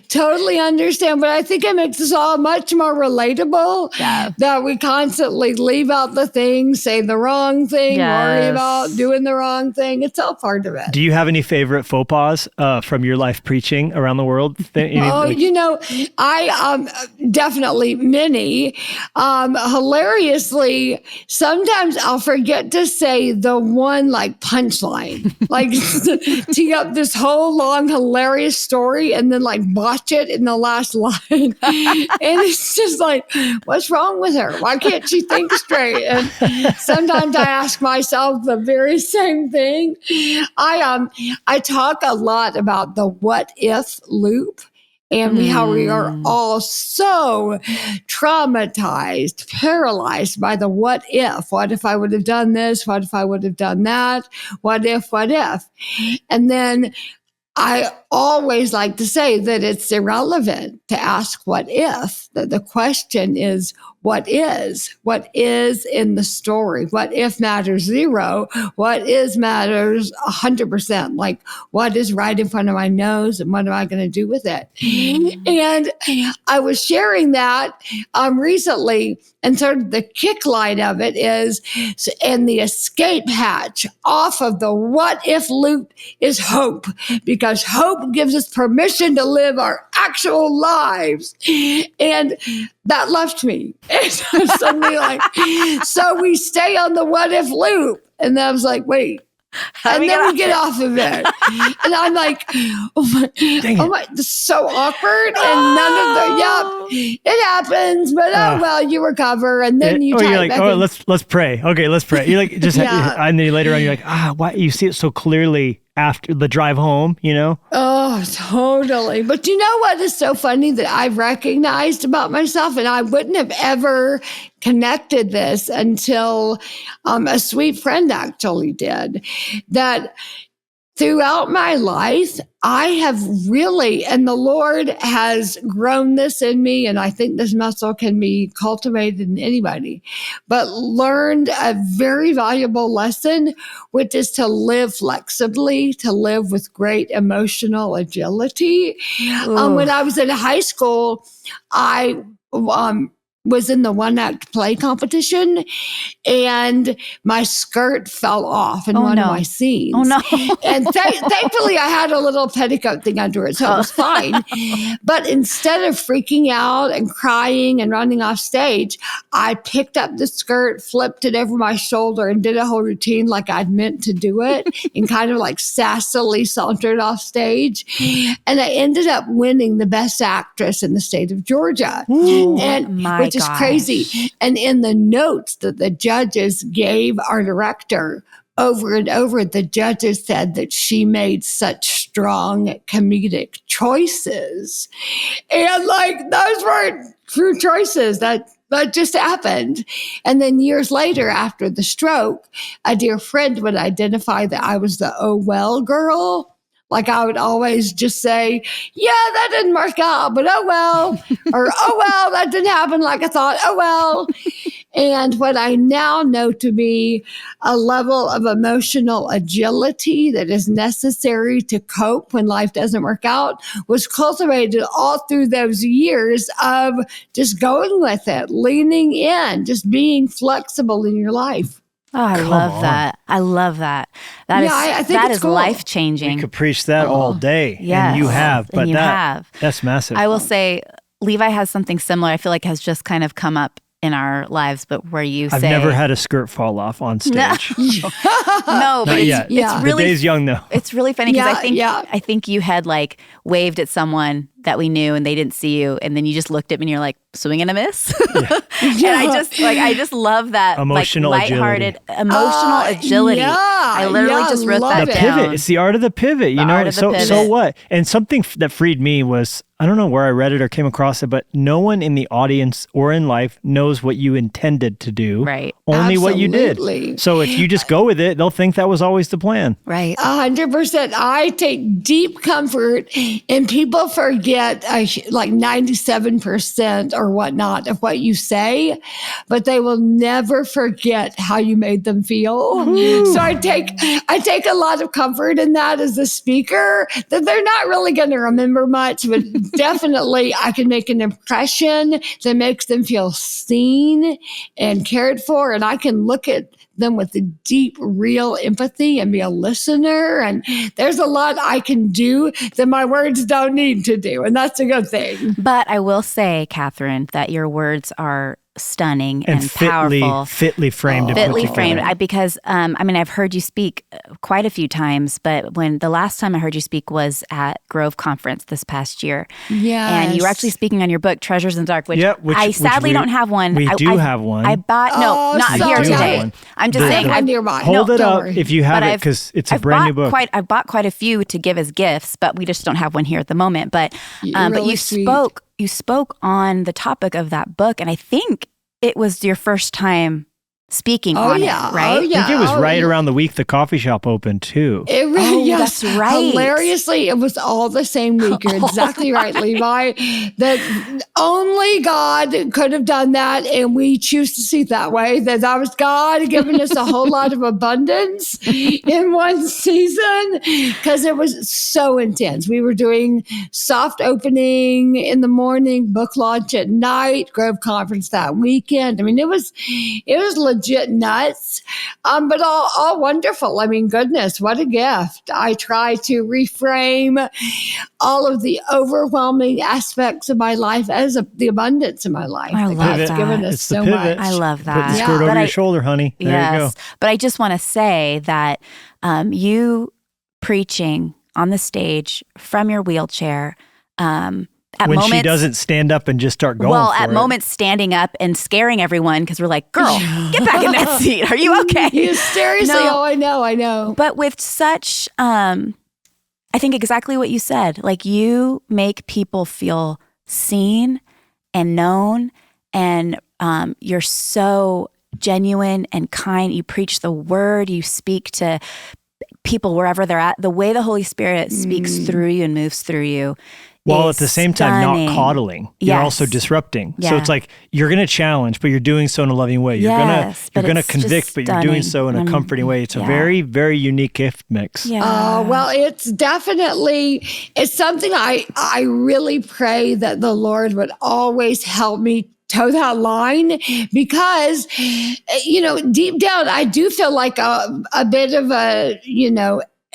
C: totally understand, but I think it makes us all much more relatable that we constantly leave out the thing, say the wrong thing, worry about doing the wrong thing. It's all part of it.
A: Do you have any favorite faux pas from your life preaching around the world?
C: I definitely many. Hilariously, sometimes I'll forget to say the one like punchline, like tee up this whole long hilarious story and then like botch it in the last line. And it's just like, what's wrong with her? Why can't she think straight? And sometimes I ask myself the very same thing. I talk a lot about the what if loop. And how we are all so traumatized, paralyzed by the what if. What if I would have done this? What if I would have done that? What if? And then I always like to say that it's irrelevant to ask what if. That the question is, what is in the story. What if matters 0? What is matters 100%. Like, what is right in front of my nose and what am I going to do with it? And I was sharing that recently, and sort of the kick line of it is, and the escape hatch off of the what if loop is hope, because hope gives us permission to live our actual lives. And that left me. And suddenly, like, so we stay on the what if loop. And then I was like, wait. And then we get off of it. And I'm like, oh my, this is so awkward. And none of it happens, but well, you recover. And then you
A: you're like,
C: back
A: let's pray. Okay, let's pray. You're like, just, and then later on, you're like, why? You see it so clearly after the drive home,
C: Oh, totally. But you know what is so funny that I've recognized about myself, and I wouldn't have ever connected this until a sweet friend actually did, that throughout my life, I have really, and the Lord has grown this in me, and I think this muscle can be cultivated in anybody, but learned a very valuable lesson, which is to live flexibly, to live with great emotional agility. When I was in high school, I was in the one-act play competition, and my skirt fell off in one of my scenes.
B: Oh, no.
C: And thankfully, I had a little petticoat thing under it, so it was fine. But instead of freaking out and crying and running off stage, I picked up the skirt, flipped it over my shoulder, and did a whole routine like I'd meant to do it, and kind of like sassily sauntered off stage. And I ended up winning the Best Actress in the state of Georgia. Which is crazy. And in the notes that the judges gave our director, over and over, the judges said that she made such strong comedic choices. And like, those weren't true choices. That just happened. And then years later, after the stroke, a dear friend would identify that I was the oh well girl. Like, I would always just say, yeah, that didn't work out, but oh well. Or, oh well, that didn't happen like I thought. Oh well. And what I now know to be a level of emotional agility that is necessary to cope when life doesn't work out was cultivated all through those years of just going with it, leaning in, just being flexible in your life.
B: Oh, I love that. I love that. I think that is cool. Life-changing.
A: We could preach that all day.
B: Yes.
A: And you have. But
B: you have.
A: That's massive.
B: I will say, Levi has something similar. I feel like has just kind of come up in our lives, but where you
A: I've never had a skirt fall off on stage.
B: No, but it's really,
A: the day's young though.
B: It's really funny because I think you had like waved at someone that we knew and they didn't see you, and then you just looked at me and you're like, swing and a miss. And I just love that
A: emotional
B: lighthearted,
A: agility.
B: Emotional agility. I literally just wrote that
A: down.
B: down.
A: Pivot. It's the art of the pivot. You know. So what? And something that freed me was, I don't know where I read it or came across it, but no one in the audience or in life knows what you intended to do.
B: Right.
A: Only
C: Absolutely.
A: what you did. So if you just go with it, they'll think that was always the plan.
B: Right.
C: 100%. I take deep comfort in people forget like 97% or whatnot of what you say, but they will never forget how you made them feel. Mm-hmm. So I take a lot of comfort in that as a speaker, that they're not really going to remember much, but definitely I can make an impression that makes them feel seen and cared for. And I can look at them with a deep, real empathy and be a listener. And there's a lot I can do that my words don't need to do. And that's a good thing.
B: But I will say, Katherine, that your words are stunning and powerful.
A: Fitly framed.
B: Fitly framed. Because, I've heard you speak quite a few times, but when the last time I heard you speak was at Grove Conference this past year.
C: Yes.
B: And you were actually speaking on your book, Treasures in the Dark, which I sadly don't have one.
A: We do have one.
B: I bought, not here today. I'm just saying.
A: Hold it up if you have it, because it's a brand new book.
B: I've bought quite a few to give as gifts, but we just don't have one here at the moment. But you spoke on the topic of that book, and I think it was your first time speaking
C: Oh,
B: on
C: yeah.
B: it, right?
C: Oh, yeah.
A: I think it was
C: Oh,
A: right
C: yeah.
A: around the week the coffee shop opened too.
C: It really, yes.
B: That's right.
C: Hilariously, it was all the same week. You're exactly right, Levi. That only God could have done that, and we choose to see it that way. That was God giving us a whole lot of abundance in one season because it was so intense. We were doing soft opening in the morning, book launch at night, Grove Conference that weekend. I mean, it was legit nuts, but all wonderful. I mean, goodness, what a gift. I try to reframe all of the overwhelming aspects of my life as the abundance of my life.
B: I
C: that
B: love
C: God's
B: that.
C: given us
A: It's the
C: so
A: pivot.
C: much.
B: I love
A: Put the
B: that.
A: skirt
C: Yeah.
A: over
B: But
A: your shoulder, honey. There you go.
B: Yes. But I just want to say that you preaching on the stage from your wheelchair, at
A: When
B: moments,
A: she doesn't stand up and just start going
B: well,
A: for
B: at
A: it.
B: moments standing up and scaring everyone because we're like, girl, get back in that seat. Are you okay?
C: Seriously,
B: No.
C: oh, I know.
B: But with such, I think exactly what you said. Like, you make people feel seen and known, and you're so genuine and kind. You preach the word. You speak to people wherever they're at. The way the Holy Spirit speaks through you and moves through you.
A: While
B: is
A: at the same time
B: stunning.
A: not coddling. You're
B: Yes.
A: also disrupting. So
B: Yeah.
A: it's like you're going to challenge, but you're doing so in a loving way. You're
B: Yes, but
A: going to
B: it's just
A: convict, but you're doing so in a
B: stunning.
A: comforting way. It's a
B: Yeah.
A: very, very unique gift mix.
B: Yeah.
C: Well, it's something I really pray that the Lord would always help me toe that line because, deep down, I do feel like a bit of a,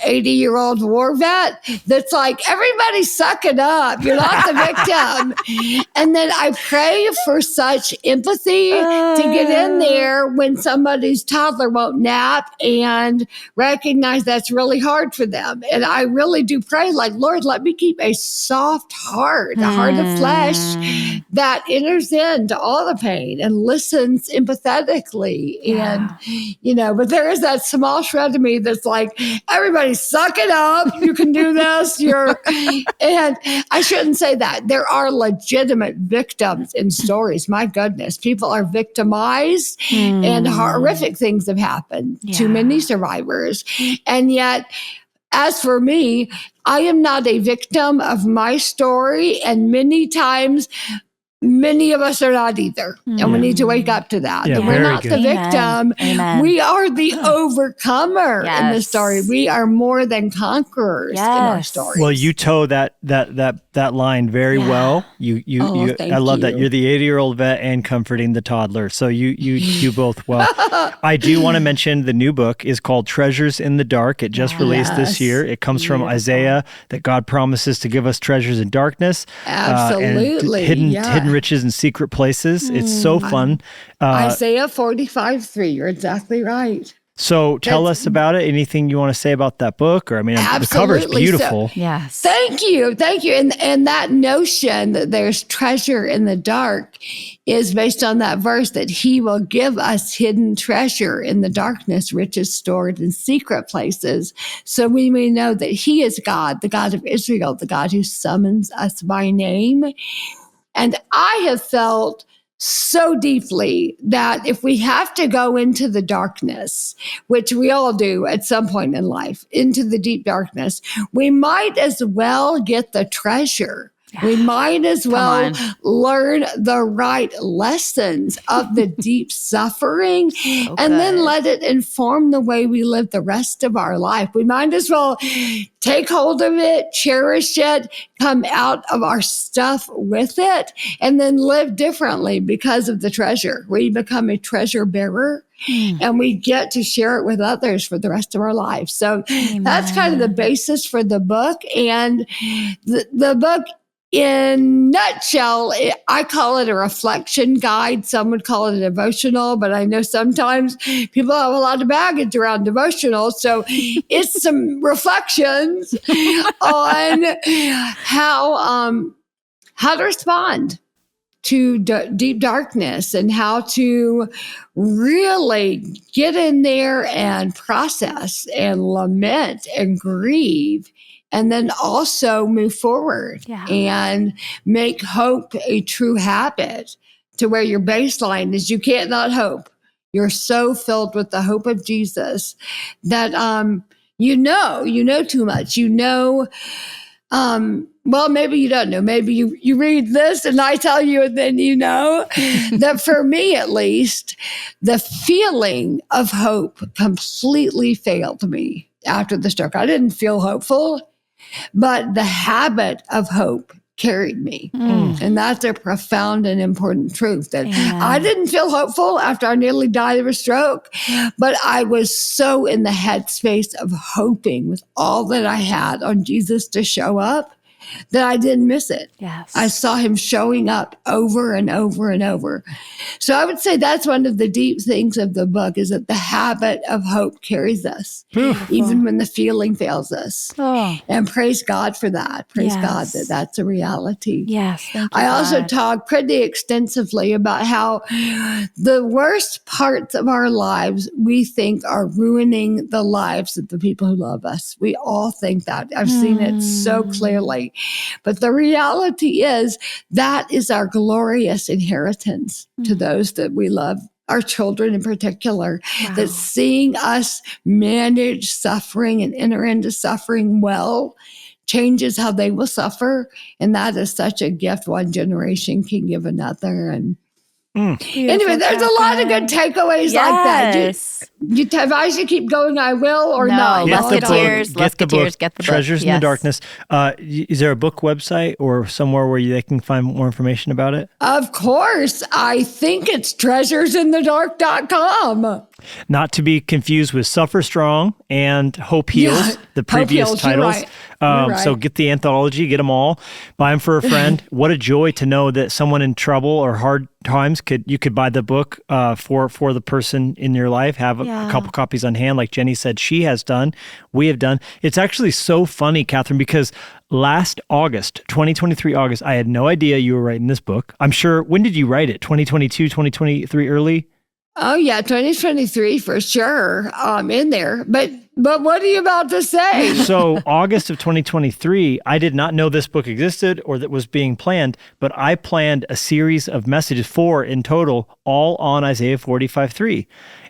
C: 80-year-old war vet that's like, everybody suck it up. You're not the victim. And then I pray for such empathy to get in there when somebody's toddler won't nap and recognize that's really hard for them. And I really do pray, like, Lord, let me keep a soft heart, a heart of flesh that enters into all the pain and listens empathetically.
B: Yeah.
C: And, but there is that small shred of me that's like, everybody suck it up. You can do this. And I shouldn't say that. There are legitimate victims in stories. My goodness, people are victimized and horrific things have happened to many survivors. And yet, as for me, I am not a victim of my story. And many times, many of us are not either. And we need to wake up to that.
A: Yeah,
C: We're
A: very
C: not
A: good.
C: the victim.
B: Amen.
C: We are the overcomer in the
B: Yes.
C: story. We are more than conquerors in our
B: Yes.
C: stories.
A: Well, you toe that line very well.
C: Thank
A: I love that.
C: you.
A: You're the 80-year-old vet and comforting the toddler. So you do both well. I do want to mention the new book is called Treasures in the Dark. It just released this
C: Yes.
A: year. It comes from Isaiah, that God promises to give us treasures in darkness.
C: Absolutely.
A: And
C: yeah.
A: hidden riches in secret places. It's so fun.
C: Isaiah 45:3. You're exactly right.
A: So tell us about it. Anything you want to say about that book? Or, the cover's
C: Absolutely.
A: beautiful.
B: Yes.
C: Thank you. And that notion that there's treasure in the dark is based on that verse that he will give us hidden treasure in the darkness, riches stored in secret places. So we may know that he is God, the God of Israel, the God who summons us by name. And I have felt so deeply that if we have to go into the darkness, which we all do at some point in life, into the deep darkness, we might as well get the treasure. We might as well learn the right lessons of the deep suffering and then let it inform the way we live the rest of our life. We might as well take hold of it, cherish it, come out of our stuff with it, and then live differently because of the treasure. We become a treasure bearer. And we get to share it with others for the rest of our lives. So that's kind of the basis for the book. And the book, in nutshell, I call it a reflection guide. Some would call it a devotional, but I know sometimes people have a lot of baggage around devotional. So it's some reflections on how to respond to deep darkness and how to really get in there and process and lament and grieve. And then also move forward and make hope a true habit to where your baseline is you can't not hope. You're so filled with the hope of Jesus that you know too much. Well, maybe you don't know. Maybe you read this and I tell you, and then you know that for me, at least, the feeling of hope completely failed me after the stroke. I didn't feel hopeful, but the habit of hope carried me. And that's a profound and important truth that I didn't feel hopeful after I nearly died of a stroke, but I was so in the headspace of hoping with all that I had on Jesus to show up that I didn't miss it.
B: Yes.
C: I saw him showing up over and over and over. So I would say that's one of the deep things of the book, is that the habit of hope carries us, even when the feeling fails us. And praise God for that. Praise God that that's a reality.
B: Yes. Thank you,
C: I also
B: God.
C: talk pretty extensively about how the worst parts of our lives we think are ruining the lives of the people who love us. We all think that. I've seen it so clearly. But the reality is that is our glorious inheritance to those that we love, our children in particular, that seeing us manage suffering and enter into suffering well changes how they will suffer. And that is such a gift one generation can give another. And anyway, there's a lot of good takeaways like that. You if I should keep going, I will, or not.
B: Lusketeers,
A: Get the book,
B: get the book.
A: Treasures in the Darkness. Is there a book website or somewhere where they can find more information about it?
C: Of course. I think it's treasuresinthedark.com.
A: Not to be confused with Suffer Strong and Hope Heals, the previous
C: Heals,
A: titles.
C: you're right.
A: So get the anthology, get them all, buy them for a friend. What a joy to know that someone in trouble or hard times you could buy the book for the person in your life, have a couple copies on hand, like Jennie said she has done, we have done. It's actually so funny, Katherine, because last August, 2023 August, I had no idea you were writing this book. I'm sure, when did you write it? 2022, 2023 early?
C: Oh, yeah, 2023 for sure. In there. But what are you about to say?
A: So August of 2023, I did not know this book existed or that was being planned, but I planned a series of messages, 4 in total, all on Isaiah 45:3.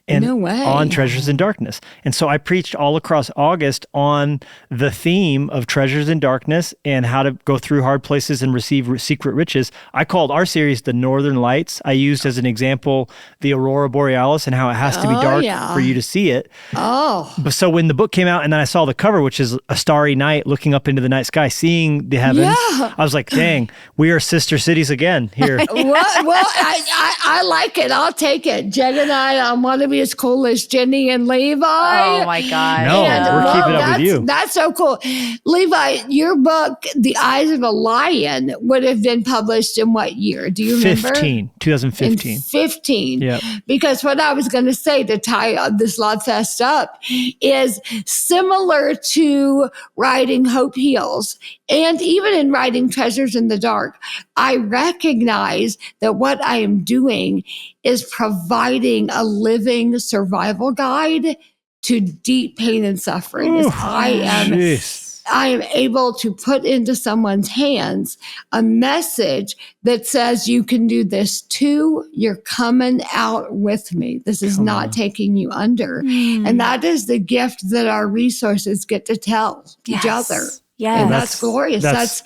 A: And
C: no way.
A: On Treasures in Darkness. And so I preached all across August on the theme of treasures in darkness and how to go through hard places and receive secret riches. I called our series The Northern Lights. I used as an example the Aurora Borealis and how it has to be dark for you to see it. But so when the book came out and then I saw the cover, which is a starry night looking up into the night sky, seeing the heavens, I was like, dang, we are sister cities again here.
C: Well, I like it. I'll take it. Jen and I want to be as cool as Jennie and Levi.
B: Oh my God.
A: No, we're keeping up with you.
C: That's so cool. Levi, your book, The Eyes of a Lion, would have been published in what year? Do you remember?
A: 2015.
C: In 15.
A: Yep.
C: Because what I was going to say to tie this Love Fest up is similar to writing Hope Heals and even in writing Treasures in the Dark, I recognize that what I am doing is providing a living survival guide to deep pain and suffering. I am able to put into someone's hands a message that says, you can do this too. You're coming out with me. This is not taking you under. And that is the gift that our resources get to tell each other.
B: Yes.
C: And that's glorious. That's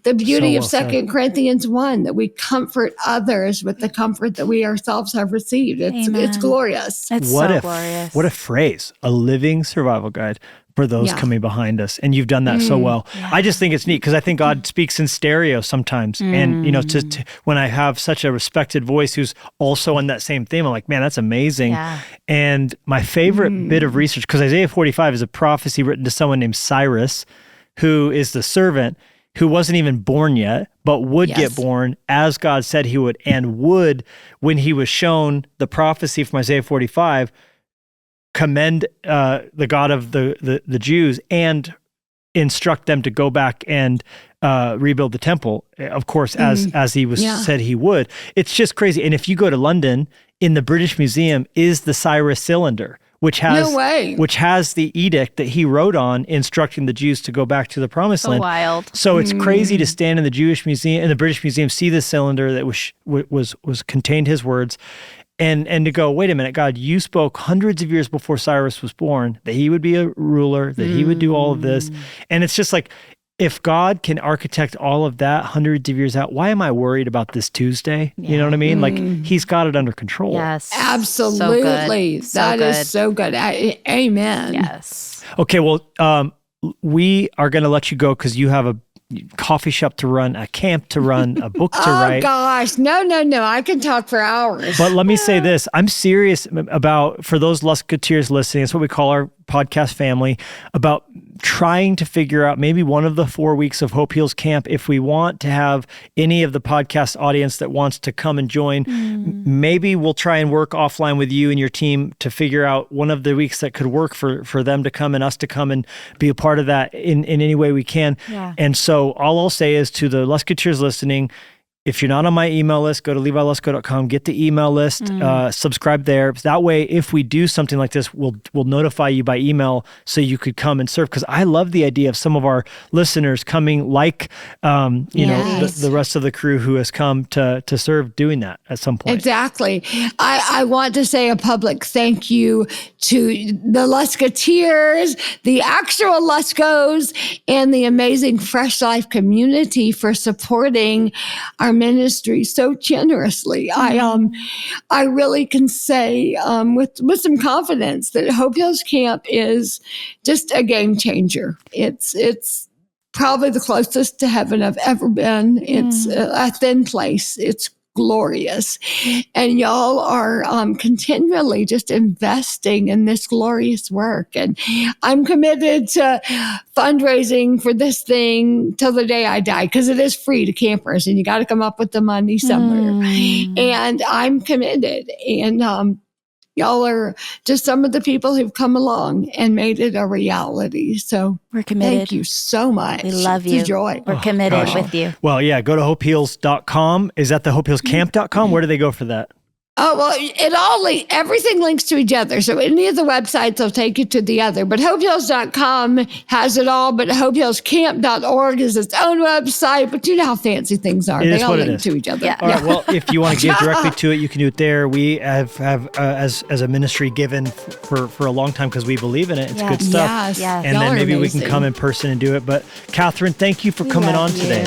C: the beauty of 2 Corinthians 1, that we comfort others with the comfort that we ourselves have received. It's glorious.
B: It's so glorious.
A: What a phrase, a living survival guide for those coming behind us. And you've done that so well. Yeah. I just think it's neat because I think God speaks in stereo sometimes. And, you know, to when I have such a respected voice who's also on that same theme, I'm like, man, that's amazing. Yeah. And my favorite bit of research, because Isaiah 45 is a prophecy written to someone named Cyrus, who is the servant who wasn't even born yet, but would get born as God said he would, and would, when he was shown the prophecy from Isaiah 45, commend the God of the Jews and instruct them to go back and rebuild the temple, of course, as he was said he would. It's just crazy. And if you go to London, in the British Museum is the Cyrus cylinder, which has the edict that he wrote on instructing the Jews to go back to the promised land.
B: Wild.
A: So it's crazy to stand in the Jewish museum, in the British Museum, see the cylinder that was contained his words, And to go, wait a minute, God, you spoke hundreds of years before Cyrus was born that he would be a ruler, that he would do all of this. And it's just like, if God can architect all of that hundreds of years out, why am I worried about this Tuesday?
B: Yeah.
A: You know what I mean? Like, he's got it under control.
B: Yes.
C: Absolutely. That is so good. Amen.
B: Yes.
A: Okay, well, we are going to let you go because you have a coffee shop to run, a camp to run, a book to write.
C: Oh gosh, no. I can talk for hours.
A: But let me say this. I'm serious about, for those Lusketeers listening, it's what we call our podcast family, about trying to figure out maybe one of the 4 weeks of Hope Heals Camp. If we want to have any of the podcast audience that wants to come and join, maybe we'll try and work offline with you and your team to figure out one of the weeks that could work for them to come and us to come and be a part of that in any way we can.
B: Yeah.
A: And so all I'll say is to the Lusketeers listening, if you're not on my email list, go to levilusko.com, get the email list, subscribe there. That way, if we do something like this, we'll notify you by email so you could come and serve. Because I love the idea of some of our listeners coming, like know, the rest of the crew who has come to serve, doing that at some point.
C: Exactly. I want to say a public thank you to the Lusketeers, the actual Luskos, and the amazing Fresh Life community for supporting our ministry so generously. I really can say with some confidence that Hope Heals Camp is just a game changer. It's probably the closest to heaven I've ever been. It's a thin place. It's glorious. And y'all are continually just investing in this glorious work. And I'm committed to fundraising for this thing till the day I die, because it is free to campers and you got to come up with the money somewhere. And I'm committed. And y'all are just some of the people who've come along and made it a reality. So
B: we're committed.
C: Thank you so much.
B: We love you.
C: It's a joy.
B: We're committed with you.
A: Well, yeah, go to hopeheals.com. Is that the hopehealscamp.com? Where do they go for that?
C: Oh, well, everything links to each other. So any of the websites will take you to the other. But hopeheals.com has it all. But hopehealscamp.org is its own website. But you know how fancy things are. They all link to each other.
B: Yeah.
A: All right, well, if you want to give directly to it, you can do it there. We have as a ministry given for a long time because we believe in it. It's good stuff.
C: Yes.
A: And then maybe we can come in person and do it. But Katherine, thank you for coming on today.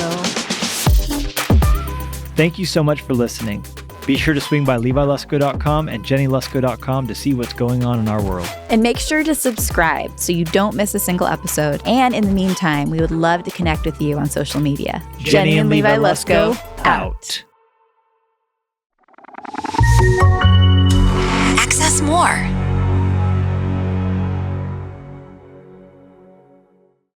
A: Thank you so much for listening. Be sure to swing by levilusko.com and jennielusko.com to see what's going on in our world.
B: And make sure to subscribe so you don't miss a single episode. And in the meantime, we would love to connect with you on social media.
A: Jennie and Levi Lusko out.
D: Access more